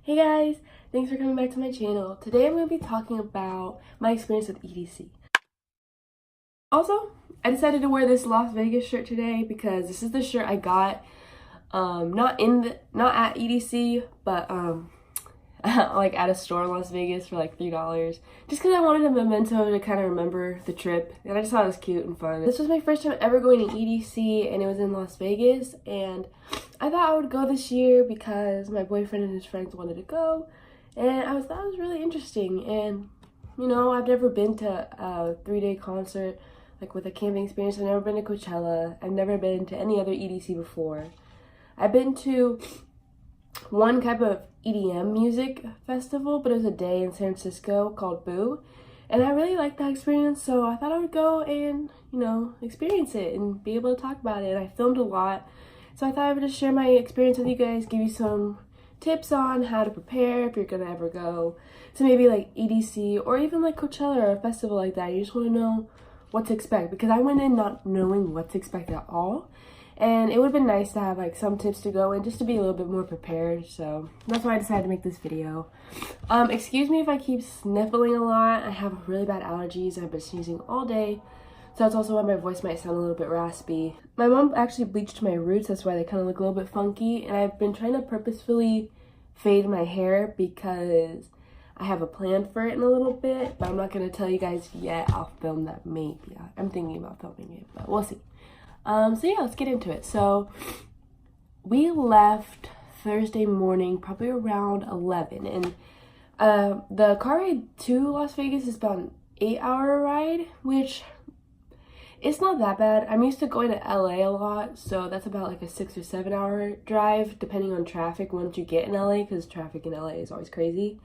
Hey guys, thanks for coming back to my channel. Today I'm going to be talking about my experience with EDC. Also, I decided to wear this Las Vegas shirt today because this is the shirt I got not at EDC, but like at a store in Las Vegas for like $3, just because I wanted a memento to kind of remember the trip, and I just thought it was cute and fun. This was my first time ever going to EDC, and it was in Las Vegas, and I thought I would go this year because my boyfriend and his friends wanted to go, and I thought it was really interesting. And you know, I've never been to a 3-day concert like with a camping experience. I've never been to Coachella. I've never been to any other EDC before. I've been to one type of EDM music festival, but it was a day in San Francisco called Boo, and I really liked that experience, so I thought I would go and, you know, experience it and be able to talk about it. And I filmed a lot, so I thought I would just share my experience with you guys, give you some tips on how to prepare if you're gonna ever go to maybe like EDC or even like Coachella or a festival like that. You just want to know what to expect, because I went in not knowing what to expect at all. And it would have been nice to have like some tips to go and just to be a little bit more prepared. So that's why I decided to make this video. Excuse me if I keep sniffling a lot. I have really bad allergies. I've been sneezing all day. So that's also why my voice might sound a little bit raspy. My mom actually bleached my roots. That's why they kind of look a little bit funky. And I've been trying to purposefully fade my hair because I have a plan for it in a little bit. But I'm not going to tell you guys yet. I'll film that maybe. I'm thinking about filming it, but we'll see. So yeah, let's get into it. So we left Thursday morning, probably around 11, and the car ride to Las Vegas is about an 8-hour ride, which it's not that bad. I'm used to going to LA a lot, so that's about like a 6 or 7 hour drive, depending on traffic once you get in LA, because traffic in LA is always crazy.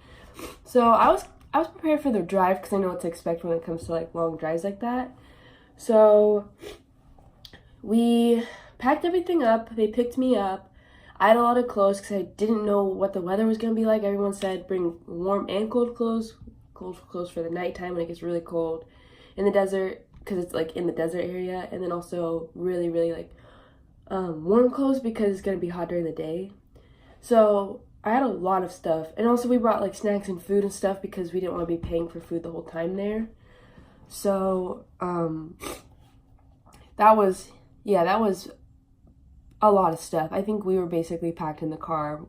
So I was prepared for the drive because I know what to expect when it comes to like long drives like that. So we packed everything up. They picked me up. I had a lot of clothes because I didn't know what the weather was going to be like. Everyone said bring warm and cold clothes. Cold clothes for the nighttime when it gets really cold in the desert, because it's like in the desert area. And then also really, really like warm clothes because it's going to be hot during the day. So I had a lot of stuff. And also we brought like snacks and food and stuff because we didn't want to be paying for food the whole time there. So that was a lot of stuff. I think we were basically packed in the car.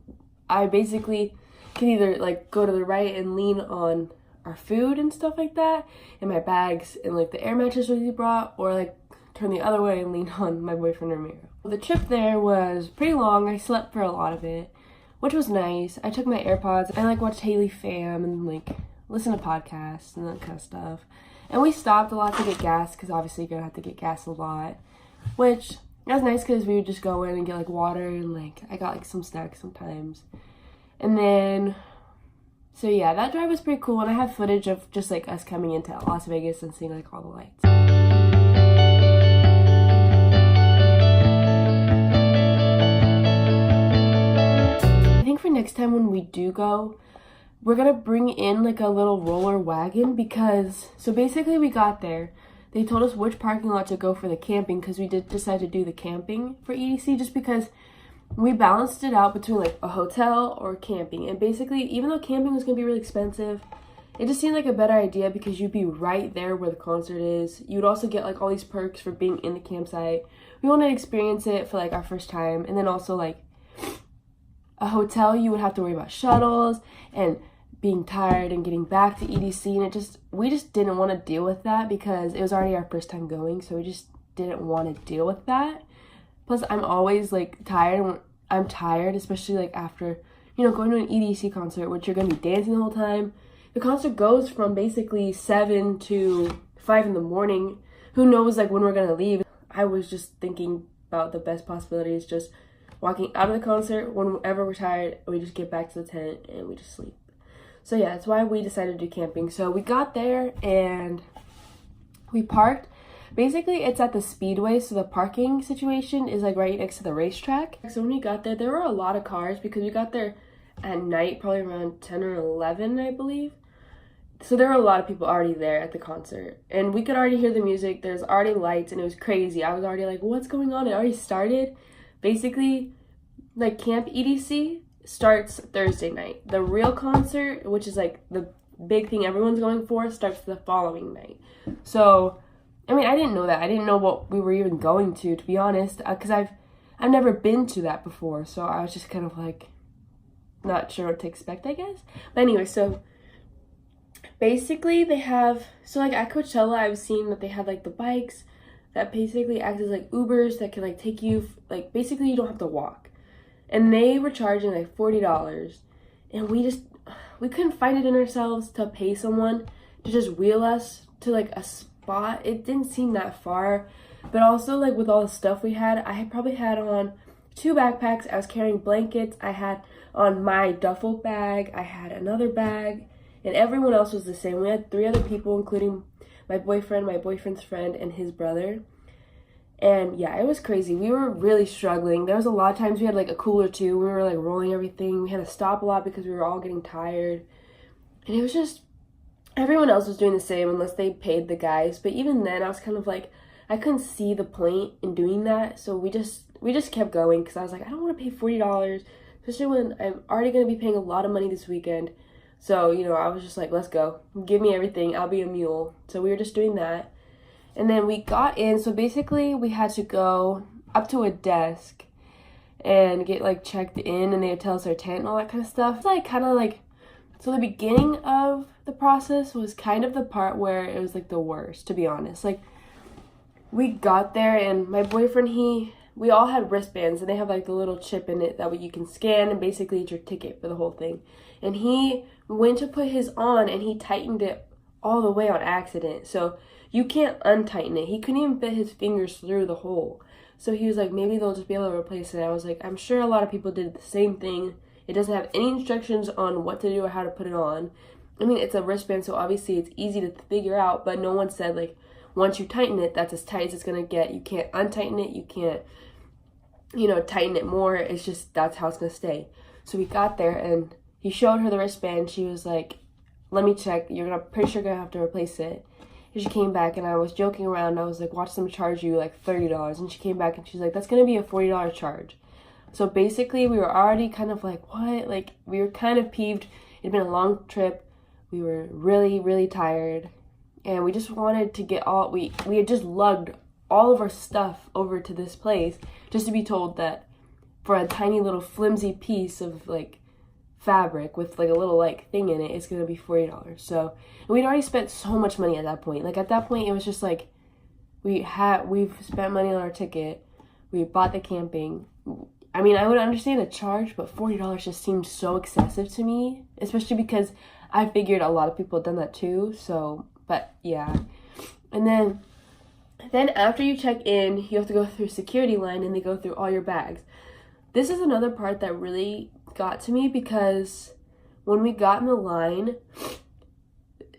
I basically could either like go to the right and lean on our food and stuff like that and my bags and like the air mattress we brought, or like turn the other way and lean on my boyfriend Ramiro. The trip there was pretty long. I slept for a lot of it, which was nice. I took my AirPods. I like watched Haley Fam and like listen to podcasts and that kind of stuff. And we stopped a lot to get gas because obviously you're gonna have to get gas a lot, which that was nice because we would just go in and get like water and like I got like some snacks sometimes. And then, so yeah, that drive was pretty cool, and I have footage of just like us coming into Las Vegas and seeing like all the lights. I think for next time when we do go, we're gonna bring in like a little roller wagon, because so basically we got there, they told us which parking lot to go for the camping, because we did decide to do the camping for EDC just because we balanced it out between like a hotel or camping. And basically, even though camping was gonna be really expensive, it just seemed like a better idea because you'd be right there where the concert is. You'd also get like all these perks for being in the campsite. We wanted to experience it for like our first time. And then also like a hotel, you would have to worry about shuttles and being tired and getting back to EDC, and we just didn't want to deal with that because it was already our first time going, so we just didn't want to deal with that. Plus, I'm always like tired. I'm tired, especially like after, you know, going to an EDC concert, which you're going to be dancing the whole time. The concert goes from basically 7 to 5 in the morning. Who knows like when we're going to leave. I was just thinking about the best possibilities, just walking out of the concert. Whenever we're tired, we just get back to the tent and we just sleep. So yeah, that's why we decided to do camping. So we got there and we parked. Basically, it's at the speedway, so the parking situation is like right next to the racetrack. So when we got there, there were a lot of cars because we got there at night, probably around 10 or 11, I believe. So there were a lot of people already there at the concert. And we could already hear the music. There's already lights and it was crazy. I was already like, what's going on? It already started. Basically, like Camp EDC starts Thursday night. The real concert, which is like the big thing everyone's going for, starts the following night. So, I mean, I didn't know that. I didn't know what we were even going to be honest, because I've never been to that before. So I was just kind of like not sure what to expect, I guess. But anyway, so basically they have, so like at Coachella, I've seen that they have like the bikes that basically act as like Ubers that can like take you, like basically you don't have to walk. And they were charging like $40, and we couldn't find it in ourselves to pay someone to just wheel us to like a spot. It didn't seem that far, but also like with all the stuff we had, I had probably had on 2 backpacks. I was carrying blankets. I had on my duffel bag, I had another bag, and everyone else was the same. We had 3 other people, including my boyfriend, my boyfriend's friend, and his brother. And yeah, it was crazy. We were really struggling. There was a lot of times we had like a cooler too. We were like rolling everything. We had to stop a lot because we were all getting tired. And it was just, everyone else was doing the same unless they paid the guys. But even then I was kind of like, I couldn't see the point in doing that. So we just kept going because I was like, I don't want to pay $40, especially when I'm already going to be paying a lot of money this weekend. So, you know, I was just like, let's go. Give me everything. I'll be a mule. So we were just doing that. And then we got in, so basically we had to go up to a desk and get like checked in, and they would tell us our tent and all that kind of stuff. It's like kind of like, so the beginning of the process was kind of the part where it was like the worst, to be honest. Like we got there and my boyfriend, we all had wristbands, and they have like the little chip in it that way you can scan, and basically it's your ticket for the whole thing. And he went to put his on and he tightened it all the way on accident. So you can't untighten it. He couldn't even fit his fingers through the hole. So he was like, maybe they'll just be able to replace it. I was like, I'm sure a lot of people did the same thing. It doesn't have any instructions on what to do or how to put it on. I mean, it's a wristband, so obviously it's easy to figure out, but no one said like, once you tighten it, that's as tight as it's gonna get. You can't untighten it. You can't, you know, tighten it more. It's just, that's how it's gonna stay. So we got there and he showed her the wristband. She was like, let me check. Pretty sure you're gonna have to replace it. And she came back, and I was joking around. I was like, watch them charge you like $30. And she came back and she's like, that's going to be a $40 charge. So basically we were already kind of like, what? Like we were kind of peeved. It had been a long trip. We were really, really tired. And we just wanted to get we had just lugged all of our stuff over to this place just to be told that for a tiny little flimsy piece of like fabric with like a little like thing in it, it's gonna be $40. So we'd already spent so much money at that point. Like at that point it was just like we've spent money on our ticket, we bought the camping. I mean, I would understand a charge, but $40 just seemed so excessive to me, especially because I figured a lot of people had done that too. So, but yeah. And then after you check in, you have to go through a security line, and they go through all your bags. This is another part that really got to me, because when we got in the line,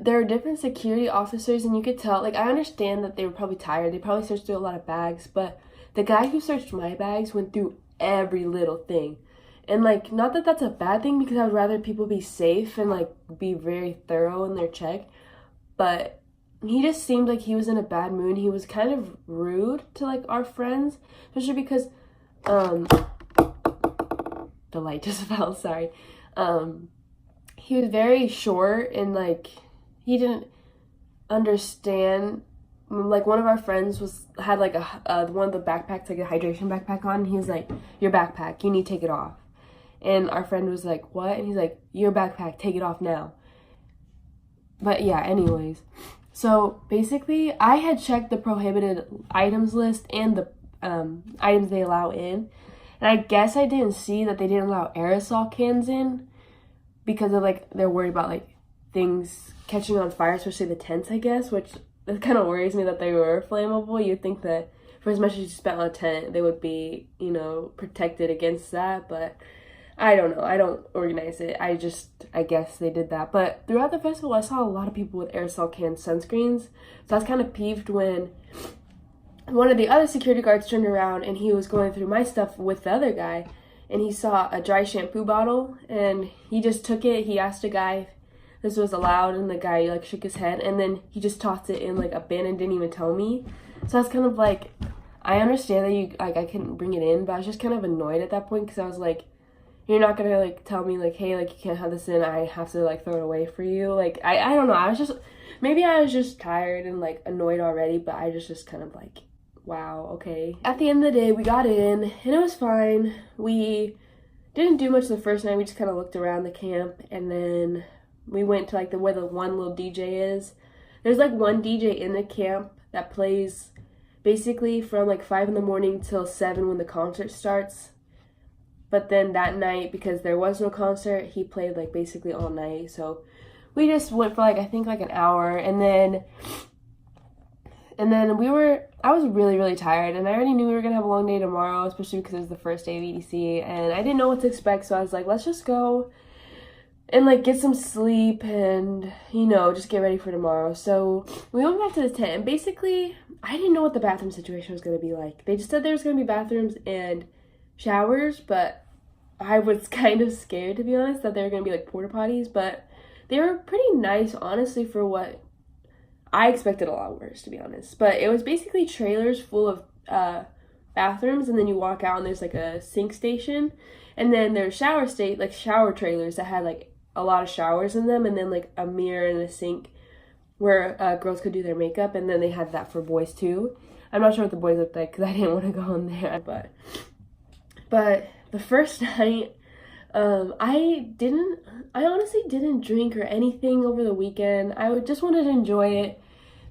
there are different security officers, and you could tell, like, I understand that they were probably tired. They probably searched through a lot of bags, but the guy who searched my bags went through every little thing. And like, not that that's a bad thing, because I would rather people be safe and like be very thorough in their check, but he just seemed like he was in a bad mood. He was kind of rude to like our friends, especially because the light just fell, sorry. He was very short, and like he didn't understand. Like one of our friends had like one of the backpacks, like a hydration backpack on, and he was like, your backpack, you need to take it off. And our friend was like, what? And he's like, your backpack, take it off now. But yeah, anyways, so basically I had checked the prohibited items list and the items they allow in. And I guess I didn't see that they didn't allow aerosol cans in, because of like, they're worried about like things catching on fire, especially the tents, I guess, which it kind of worries me that they were flammable. You'd think that for as much as you spent on a tent, they would be, you know, protected against that, but I don't know. I don't organize it. I guess they did that. But throughout the festival, I saw a lot of people with aerosol can sunscreens, so I was kind of peeved when one of the other security guards turned around and he was going through my stuff with the other guy, and he saw a dry shampoo bottle, and he just took it. He asked a guy if this was allowed, and the guy like shook his head, and then he just tossed it in like a bin and didn't even tell me. So I was kind of like, I understand that I couldn't bring it in, but I was just kind of annoyed at that point, because I was like, you're not gonna like tell me like, hey, like you can't have this in, I have to like throw it away for you. Like I don't know, I was just, maybe I was just tired and like annoyed already, but I just kind of like, wow, okay. At the end of the day, we got in and it was fine. We didn't do much the first night. We just kind of looked around the camp, and then we went to like where the one little DJ is. There's like one DJ in the camp that plays basically from like 5 in the morning till 7 when the concert starts. But then that night, because there was no concert, he played like basically all night. So we just went for like, I think like an hour, and then I was really, really tired, and I already knew we were gonna have a long day tomorrow, especially because it was the first day of EDC, and I didn't know what to expect, so I was like, let's just go and like get some sleep and, you know, just get ready for tomorrow. So we went back to the tent, and basically I didn't know what the bathroom situation was gonna be like. They just said there was gonna be bathrooms and showers, but I was kind of scared, to be honest, that they were gonna be like porta potties, but they were pretty nice, honestly, for what I expected. A lot worse, to be honest. But it was basically trailers full of bathrooms, and then you walk out and there's like a sink station, and then there's shower trailers that had like a lot of showers in them, and then like a mirror and a sink where girls could do their makeup, and then they had that for boys too. I'm not sure what the boys looked like because I didn't want to go in there, but the first night, I honestly didn't drink or anything over the weekend. I just wanted to enjoy it,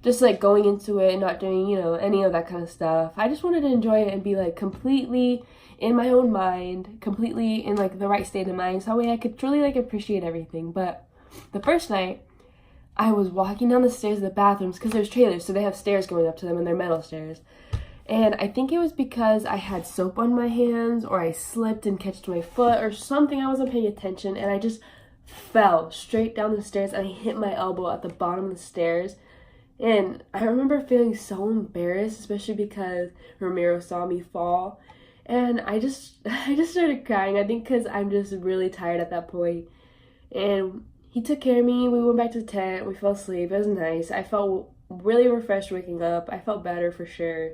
just like going into it and not doing, you know, any of that kind of stuff. I just wanted to enjoy it and be like completely in my own mind, completely in like the right state of mind, so that way I could truly like appreciate everything. But the first night, I was walking down the stairs of the bathrooms, because there's trailers, so they have stairs going up to them, and they're metal stairs. And I think it was because I had soap on my hands, or I slipped and catched my foot or something. I wasn't paying attention, and I just fell straight down the stairs, and I hit my elbow at the bottom of the stairs. And I remember feeling so embarrassed, especially because Ramiro saw me fall. And I just started crying, I think because I'm just really tired at that point. And he took care of me. We went back to the tent. We fell asleep. It was nice. I felt really refreshed waking up. I felt better for sure.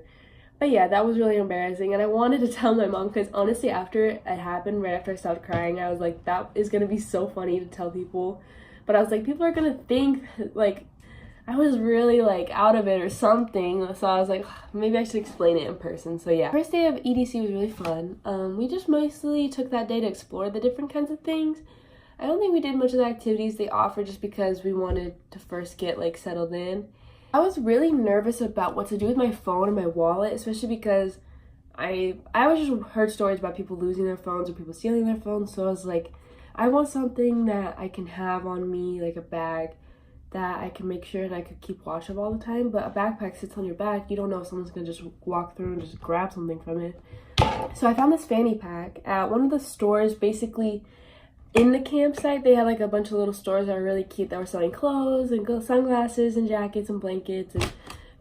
But yeah, that was really embarrassing, and I wanted to tell my mom, because honestly, after it happened, right after I stopped crying, I was like, that is going to be so funny to tell people. But I was like, people are going to think, like, I was really, like, out of it or something. So I was like, maybe I should explain it in person. So yeah, first day of EDC was really fun. We just mostly took that day to explore the different kinds of things. I don't think we did much of the activities they offered, just because we wanted to first get, like, settled in. I was really nervous about what to do with my phone and my wallet, especially because I always just heard stories about people losing their phones or people stealing their phones. So I was like, I want something that I can have on me, like a bag that I can make sure and I could keep watch of all the time. But a backpack sits on your back. You don't know if someone's gonna just walk through and just grab something from it. So I found this fanny pack at one of the stores, basically in the campsite. They had like a bunch of little stores that were really cute that were selling clothes and sunglasses and jackets and blankets and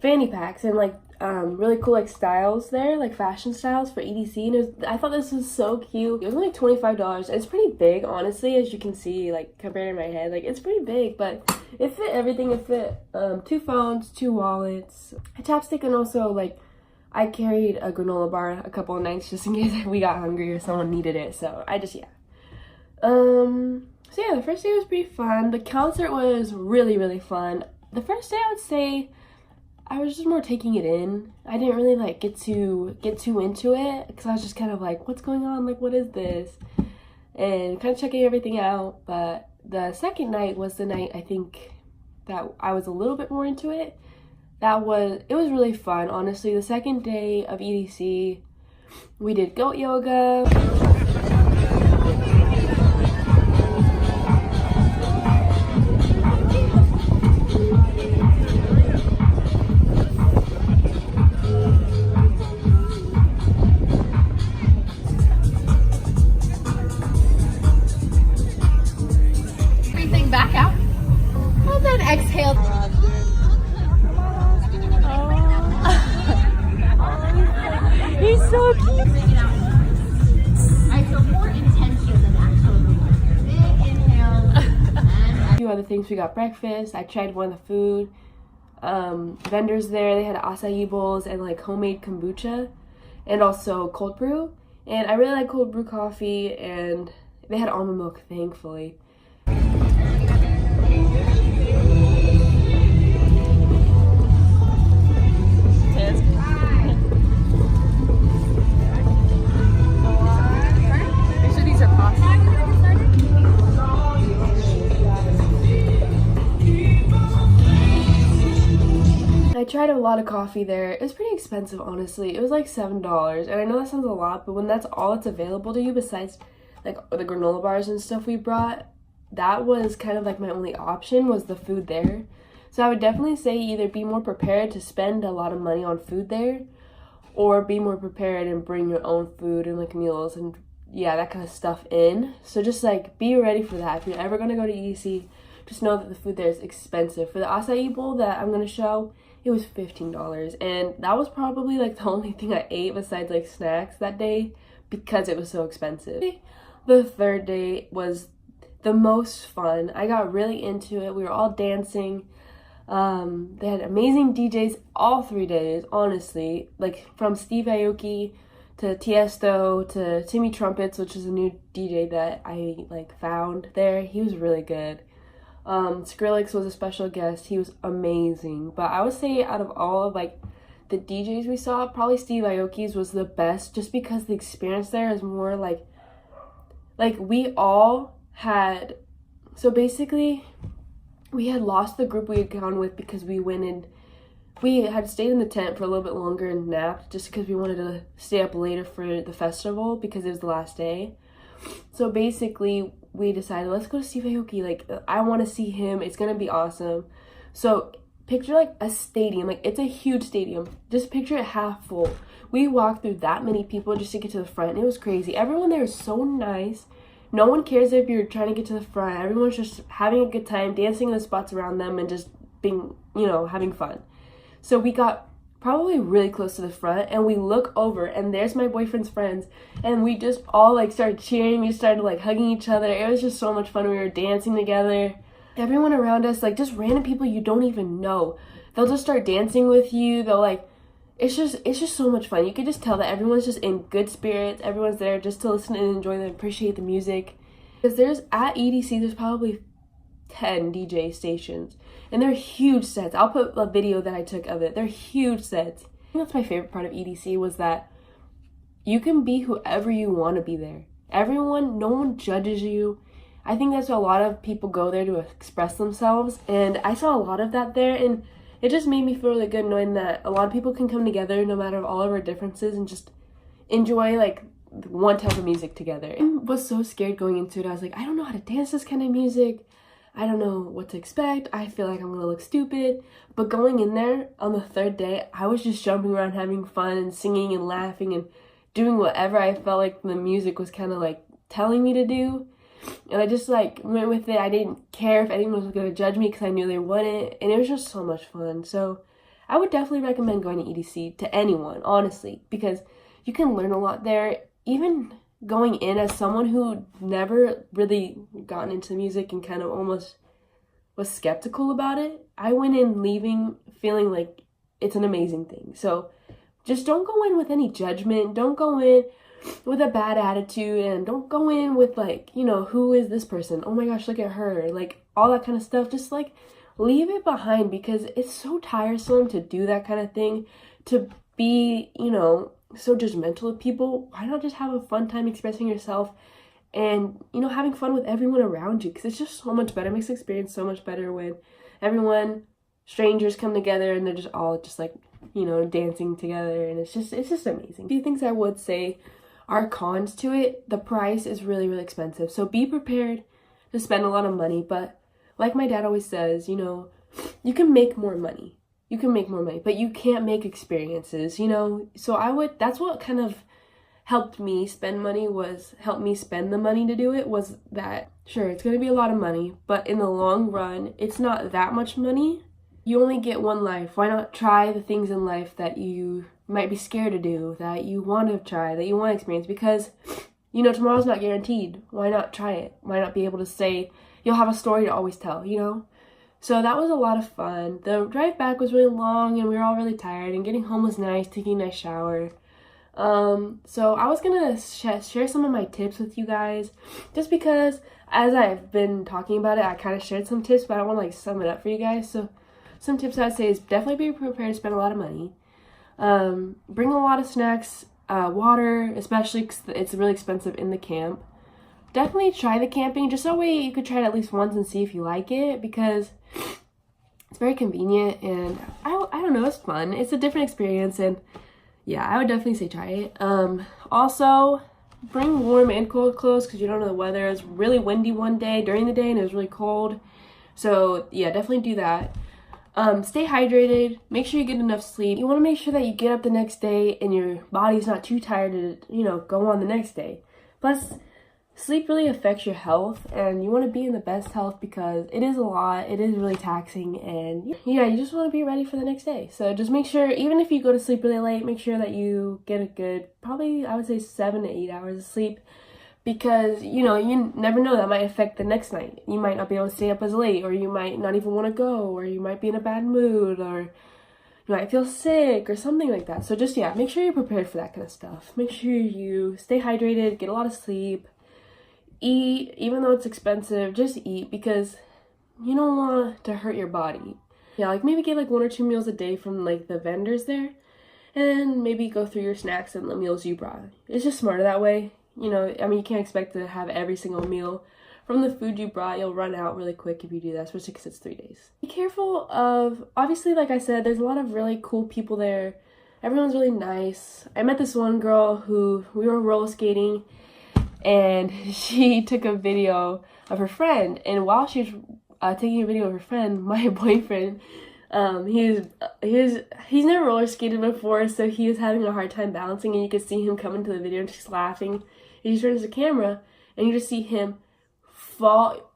fanny packs and like really cool like styles there, like fashion styles for EDC. And I thought this was so cute. It was only $25. It's pretty big, honestly, as you can see, like compared to my head. Like it's pretty big, but it fit everything. It fit 2 phones, 2 wallets, a chapstick, and also like I carried a granola bar a couple of nights just in case we got hungry or someone needed it. So so yeah, the first day was pretty fun. The concert was really, really fun. The first day, I would say I was just more taking it in. I didn't really like get too into it, because I was just kind of like, what's going on? Like, what is this? And kind of checking everything out. But the second night was the night I think that I was a little bit more into it. It was really fun, honestly. The second day of EDC, we did goat yoga. Back out. And then exhale. He's so cute. I feel more intention than actual movement. Big inhale. A few other things. We got breakfast. I tried one of the food vendors there. They had acai bowls and like homemade kombucha and also cold brew. And I really like cold brew coffee, and They had almond milk, thankfully. I tried a lot of coffee there. It was pretty expensive, honestly. It was like $7. And I know that sounds a lot, but when that's all that's available to you besides like the granola bars and stuff we brought, that was kind of like my only option was the food there. So I would definitely say either be more prepared to spend a lot of money on food there, or be more prepared and bring your own food and like meals and yeah, that kind of stuff in. So just like be ready for that. If you're ever gonna go to EDC, just know that the food there is expensive. For the acai bowl that I'm gonna show, it was $15, and that was probably like the only thing I ate besides like snacks that day because it was so expensive. The third day was the most fun. I got really into it. We were all dancing. They had amazing DJs all 3 days, honestly, like from Steve Aoki to Tiesto to Timmy Trumpets, which is a new DJ that I like found there. He was really good. Skrillex was a special guest. He was amazing. But I would say out of all of like the DJs we saw, probably Steve Aoki's was the best, just because the experience there is more like we all had, so basically we had lost the group we had gone with because we had stayed in the tent for a little bit longer and napped just because we wanted to stay up later for the festival because it was the last day. So basically we decided, let's go to Steve Aoki. Like, I want to see him. It's going to be awesome. So picture like a stadium. Like, it's a huge stadium. Just picture it half full. We walked through that many people just to get to the front. And it was crazy. Everyone there is so nice. No one cares if you're trying to get to the front. Everyone's just having a good time, dancing in the spots around them and just being, having fun. So we got probably really close to the front, and we look over and there's my boyfriend's friends, and we just all like started cheering. We started like hugging each other. It was just so much fun. We were dancing together. Everyone around us, like just random people you don't even know, they'll just start dancing with you. They'll like, it's just so much fun. You could just tell that everyone's just in good spirits. Everyone's there just to listen and enjoy and appreciate the music. Because there's at EDC, there's probably 10 DJ stations, and they're huge sets. I'll put a video that I took of it. They're huge sets. I think that's my favorite part of EDC, was that you can be whoever you want to be there. No one judges you. I think that's why a lot of people go there to express themselves, and I saw a lot of that there, and it just made me feel really good knowing that a lot of people can come together no matter all of our differences and just enjoy like one type of music together. I was so scared going into it. I was like, I don't know how to dance this kind of music. I don't know what to expect. I feel like I'm gonna look stupid. But going in there on the third day, I was just jumping around, having fun and singing and laughing and doing whatever I felt like the music was kind of like telling me to do. And I just like went with it. I didn't care if anyone was gonna judge me because I knew they wouldn't. And it was just so much fun. So I would definitely recommend going to EDC to anyone, honestly, because you can learn a lot there. Even going in as someone who never really gotten into music and kind of almost was skeptical about it, I went in leaving feeling like it's an amazing thing. So just don't go in with any judgment. Don't go in with a bad attitude, and don't go in with like, who is this person? Oh my gosh, look at her. Like all that kind of stuff. Just like leave it behind, because it's so tiresome to do that kind of thing, to be, so judgmental of people. Why not just have a fun time expressing yourself and having fun with everyone around you? Because it's just so much better. It makes the experience so much better when strangers come together and they're just all just like dancing together, and it's just amazing. A few things I would say are cons to it. The price is really, really expensive, so be prepared to spend a lot of money. But like my dad always says, you can make more money. You can make more money, but you can't make experiences, So that's what kind of helped me spend the money to do it, was that, sure, it's going to be a lot of money, but in the long run, it's not that much money. You only get one life. Why not try the things in life that you might be scared to do, that you want to try, that you want to experience? Because, tomorrow's not guaranteed. Why not try it? Why not be able to say, you'll have a story to always tell, So that was a lot of fun. The drive back was really long, and we were all really tired, and getting home was nice, taking a nice shower. So I was gonna share some of my tips with you guys, just because as I've been talking about it, I kind of shared some tips, but I don't want to like sum it up for you guys. So some tips I'd say is definitely be prepared to spend a lot of money. Bring a lot of snacks, water, especially because it's really expensive in the camp. Definitely try the camping, just so way you could try it at least once and see if you like it, because it's very convenient and I don't know, it's fun. It's a different experience, and yeah, I would definitely say try it. Also, bring warm and cold clothes because you don't know the weather. It's really windy one day during the day and it was really cold. So yeah, definitely do that. Stay hydrated. Make sure you get enough sleep. You want to make sure that you get up the next day and your body's not too tired to, go on the next day. Plus, sleep really affects your health, and you want to be in the best health because it is a lot. It is really taxing, and yeah, you just want to be ready for the next day. So just make sure, even if you go to sleep really late, make sure that you get a good, probably I would say 7 to 8 hours of sleep, because you never know, that might affect the next night. You might not be able to stay up as late, or you might not even want to go, or you might be in a bad mood, or you might feel sick or something like that. So just make sure you're prepared for that kind of stuff. Make sure you stay hydrated, get a lot of sleep, eat. Even though it's expensive, just eat, because you don't want to hurt your body. Yeah, like maybe get like 1 or 2 meals a day from like the vendors there, and maybe go through your snacks and the meals you brought. It's just smarter that way. You can't expect to have every single meal from the food you brought. You'll run out really quick if you do that, especially because it's 3 days. Be careful of, obviously, like I said, there's a lot of really cool people there. Everyone's really nice. I met this one girl who, we were roller skating, and she took a video of her friend. And while she was taking a video of her friend, my boyfriend, he's never roller skated before, so he was having a hard time balancing, and you could see him come into the video and just laughing. And he turns the camera, and you just see him fall,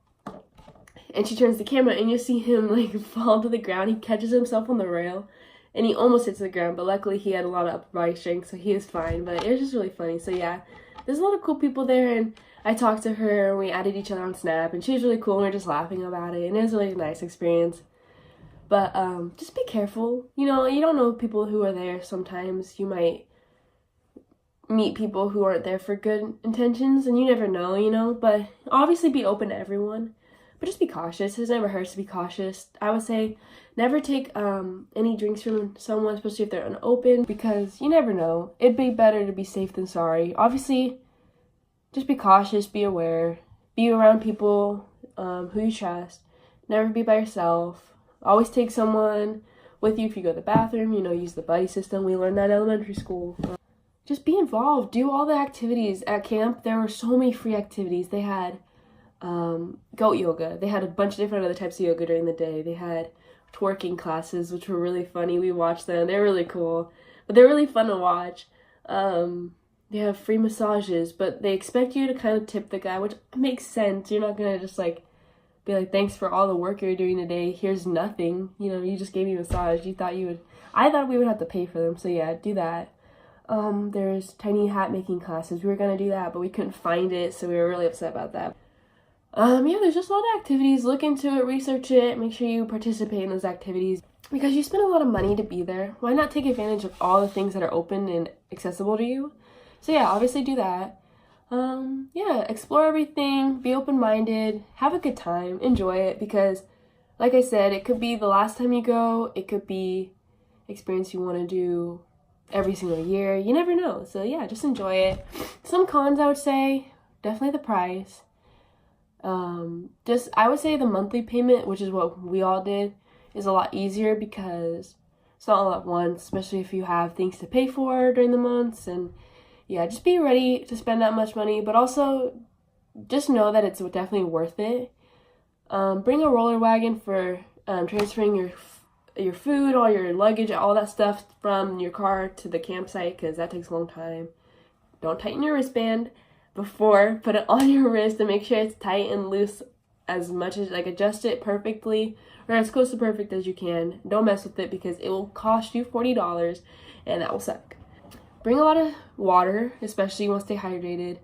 and she turns the camera, and you see him like fall to the ground. He catches himself on the rail, and he almost hits the ground, but luckily he had a lot of upper body strength, so he was fine. But it was just really funny. So yeah, there's a lot of cool people there, and I talked to her, and we added each other on Snap, and she was really cool, and we were just laughing about it, and it was a really nice experience. But just be careful. You don't know people who are there. Sometimes you might meet people who aren't there for good intentions, and you never know, but obviously be open to everyone. But just be cautious. It never hurts to be cautious. I would say never take any drinks from someone, especially if they're unopened, because you never know. It'd be better to be safe than sorry. Obviously, just be cautious, be aware, be around people who you trust. Never be by yourself. Always take someone with you if you go to the bathroom, use the buddy system. We learned that in elementary school. Just be involved. Do all the activities. At camp, there were so many free activities. They had goat yoga. They had a bunch of different other types of yoga during the day. They had twerking classes, which were really funny. We watched them. They're really cool, but they're really fun to watch. They have free massages, but they expect you to kind of tip the guy, which makes sense. You're not going to just be like, thanks for all the work you're doing today. Here's nothing. You just gave me a massage. I thought we would have to pay for them. So yeah, do that. There's tiny hat making classes. We were going to do that, but we couldn't find it, so we were really upset about that. There's just a lot of activities. Look into it, research it, make sure you participate in those activities, because you spend a lot of money to be there. Why not take advantage of all the things that are open and accessible to you? So yeah, obviously do that. Explore everything, be open-minded, have a good time, enjoy it, because like I said, it could be the last time you go, it could be experience you want to do every single year. You never know. So yeah, just enjoy it. Some cons, I would say, definitely the price. I would say the monthly payment, which is what we all did, is a lot easier because it's not all at once, especially if you have things to pay for during the months. And yeah, just be ready to spend that much money, but also just know that it's definitely worth it. Bring a roller wagon for transferring your food, all your luggage, all that stuff from your car to the campsite, because that takes a long time. Don't tighten your wristband before. Put it on your wrist and make sure it's tight and loose as much as, adjust it perfectly or as close to perfect as you can. Don't mess with it because it will cost you $40 and that will suck. Bring a lot of water, especially you want to stay hydrated.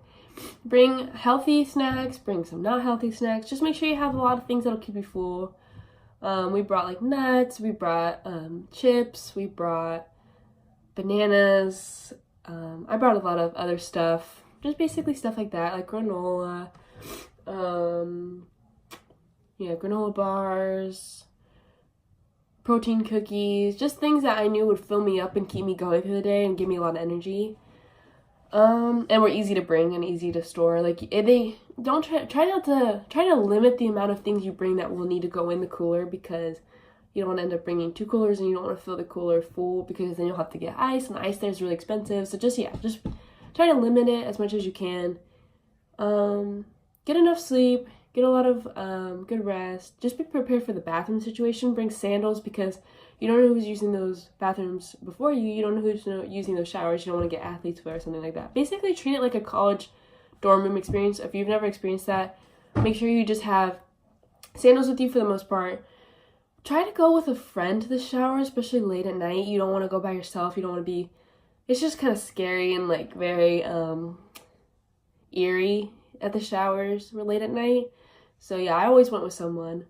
Bring healthy snacks, bring some not healthy snacks. Just make sure you have a lot of things that'll keep you full. We brought nuts, we brought chips, we brought bananas, I brought a lot of other stuff, just basically stuff like that, like granola, granola bars, protein cookies, just things that I knew would fill me up and keep me going through the day and give me a lot of energy. And were easy to bring and easy to store. Like, they don't try to limit the amount of things you bring that will need to go in the cooler, because you don't want to end up bringing 2 coolers and you don't want to fill the cooler full, because then you'll have to get ice, and the ice there is really expensive. So just try to limit it as much as you can. Get enough sleep, get a lot of good rest. Just be prepared for the bathroom situation. Bring sandals, because you don't know who's using those bathrooms before you. You don't know who's using those showers. You don't want to get athlete's foot or something like that. Basically, treat it like a college dorm room experience. If you've never experienced that, make sure you just have sandals with you for the most part. Try to go with a friend to the shower, especially late at night. You don't want to go by yourself. You don't want to be... It's just kind of scary and, like, very eerie at the showers late at night. So, yeah, I always went with someone.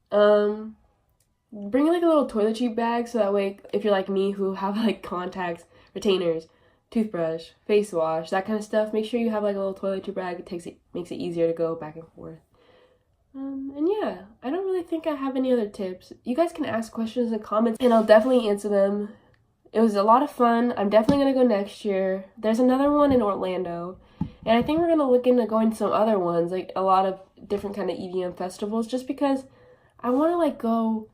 Bring, like, a little toiletry bag, so that way, if you're like me, who have, like, contacts, retainers, toothbrush, face wash, that kind of stuff, make sure you have, like, a little toiletry bag. It makes it easier to go back and forth. And yeah, I don't really think I have any other tips. You guys can ask questions in comments, and I'll definitely answer them. It was a lot of fun. I'm definitely going to go next year. There's another one in Orlando, and I think we're going to look into going to some other ones, like a lot of different kind of EDM festivals, just because I want to, like, go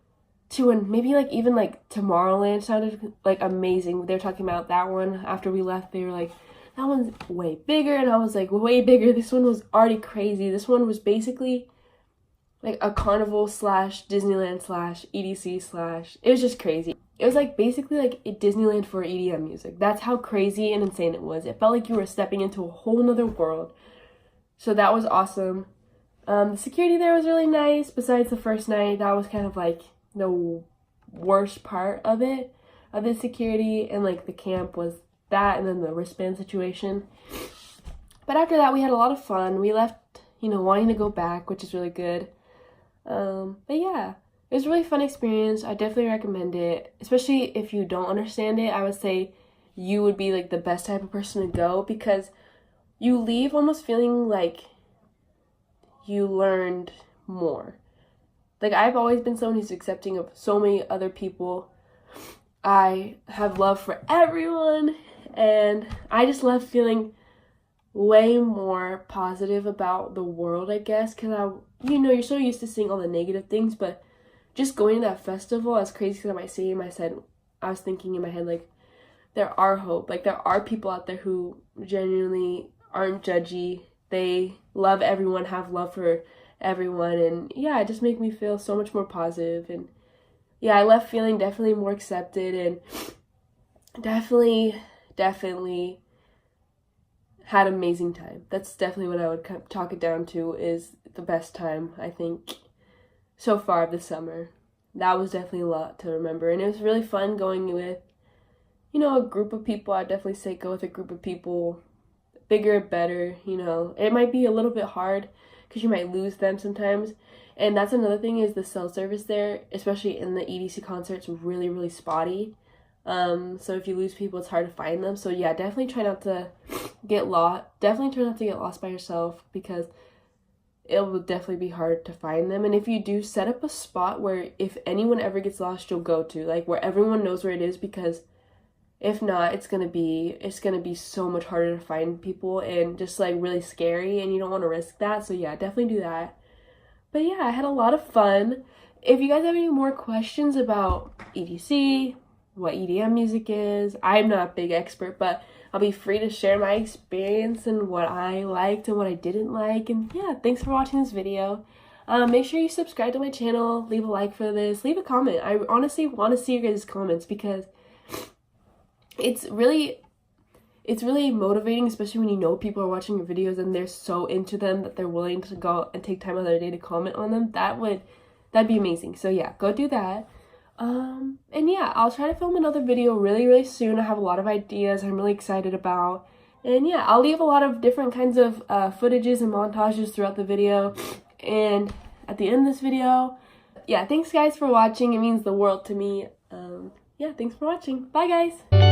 to, and maybe, like, even, like, Tomorrowland sounded, like, amazing. They were talking about that one after we left. They were like, that one's way bigger, and I was like, way bigger. This one was already crazy. This one was basically like a carnival / Disneyland / EDC / it was just crazy. It was like basically like a Disneyland for EDM music. That's how crazy and insane it was. It felt like you were stepping into a whole nother world. So that was awesome. The security there was really nice. Besides the first night, that was kind of like the worst part of it, of the security, and like the camp was that, and then the wristband situation. But after that, we had a lot of fun. We left, wanting to go back, which is really good. But yeah, it was a really fun experience. I definitely recommend it, especially if you don't understand it. I would say you would be like the best type of person to go, because you leave almost feeling like you learned more. Like, I've always been someone who's accepting of so many other people. I have love for everyone, and I just left feeling way more positive about the world, I guess, because you're so used to seeing all the negative things, but just going to that festival, as crazy as it might seem, I was thinking in my head, like, there are hope. Like, there are people out there who genuinely aren't judgy. They love everyone, have love for everyone, and yeah, it just made me feel so much more positive. And yeah, I left feeling definitely more accepted, and definitely had an amazing time. That's definitely what I would talk it down to, is the best time, I think, so far of the summer. That was definitely a lot to remember, and it was really fun going with, a group of people. I'd definitely say go with a group of people, bigger, better. It might be a little bit hard because you might lose them sometimes, and that's another thing, is the cell service there, especially in the EDC concerts, really, really spotty. So if you lose people, it's hard to find them. So yeah, definitely try not to get lost. Definitely try not to get lost by yourself, because it will definitely be hard to find them. And if you do, set up a spot where if anyone ever gets lost, you'll go to, like, where everyone knows where it is, because if not, it's gonna be so much harder to find people, and just like really scary, and you don't want to risk that. So yeah, definitely do that. But yeah, I had a lot of fun. If you guys have any more questions about EDC, what EDM music is, I'm not a big expert, but I'll be free to share my experience and what I liked and what I didn't like. And yeah, thanks for watching this video. Make sure you subscribe to my channel, leave a like for this, leave a comment. I honestly want to see your guys' comments, because it's really motivating, especially when you know people are watching your videos and they're so into them that they're willing to go and take time out of their day to comment on them. That'd be amazing. So yeah, go do that. And yeah, I'll try to film another video really, really soon. I have a lot of ideas I'm really excited about. And yeah, I'll leave a lot of different kinds of footages and montages throughout the video. And at the end of this video, yeah, thanks guys for watching. It means the world to me. Yeah, thanks for watching. Bye guys.